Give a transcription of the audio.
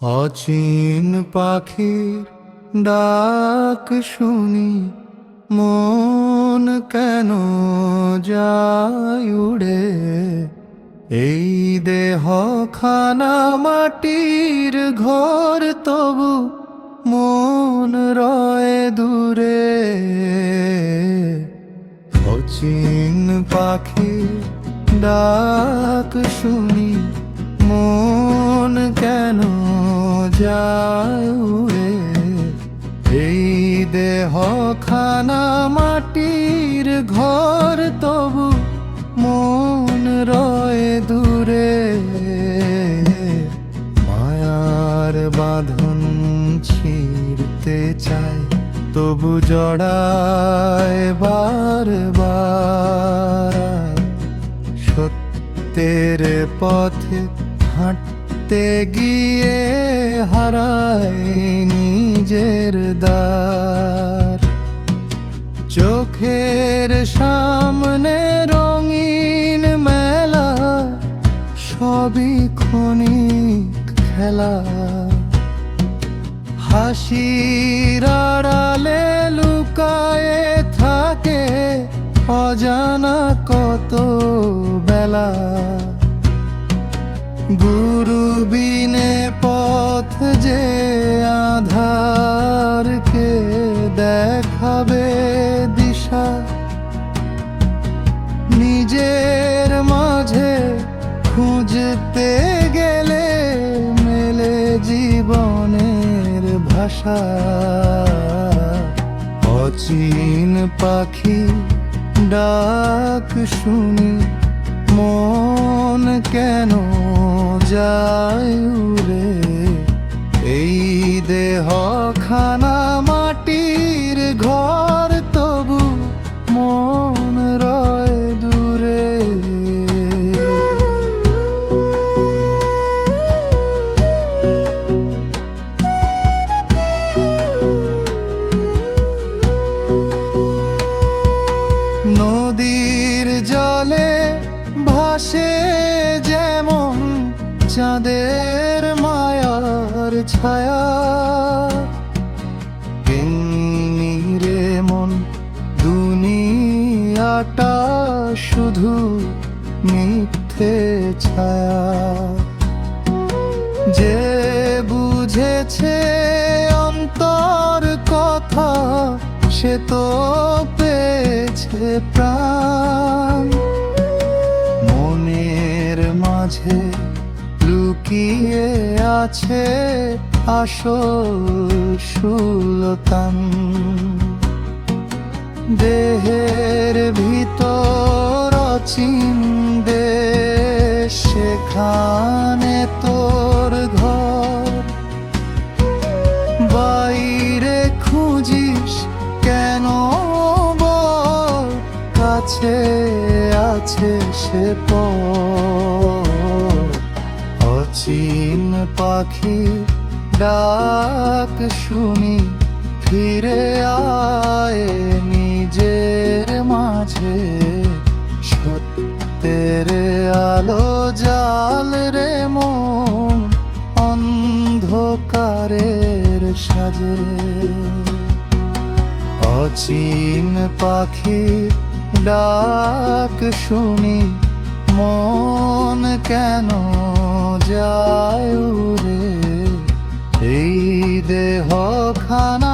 অচিন পাখির ডাক শুনি মন কেন যায় উড়ে। এই দেহ খানা মাটির ঘর, তবু মন রয় দূরে। অচিন পাখির ডাক শুনি মন কেন যায় উড়ে। এই দেহ খানা মাটির ঘর, তবু মন রয় দূরে। মায়ার বাঁধন ছিঁড়তে চায়, তবু জড়ায় বারবার। সত্যের পথে হাঁটতে গিয়ে হারায় নিজের দ্বার। চোখের সামনে রঙিন মেলা, সবই ক্ষণিক খেলা। হাসির আড়ালে লুকায়ে থাকে অজানা কত বেলা। গুরু বিনে পথ যে আধারকে দেখাবে দিশা। নিজের মাঝে খুঁজতে গেলে মেলে জীবনের ভাষা। অচিন পাখি ডাক শুনি মন কেন যায় উড়ে। এই দেহ খানা মাটির ঘর, তবু মন রয় দূরে। নদীর জলে ভাসে যেমন চাঁদের মায়ার ছায়া। রে মন দুনিয়াটা শুধু মিথ্যে ছায়া। যে বুঝেছে অন্তর কথা, সে তো পেয়েছে প্রাণ। মনের মাঝে লুকিয়ে আছে আসল সুলতান। দেহের ভিতর অচিন দেশ, সেখানে তোর ঘর। বাইরে খুঁজিস কেন বল, কাছে আছে সে পথ। অচিন পাখি ডাক শুনি ফিরে আয় নিজের মাঝে। সত্যের আলো জাল রে মন অন্ধকারের সাজে। অচিন পাখি ডাক শুনি মন কেন যায় উড়ে। এই দেহ খানা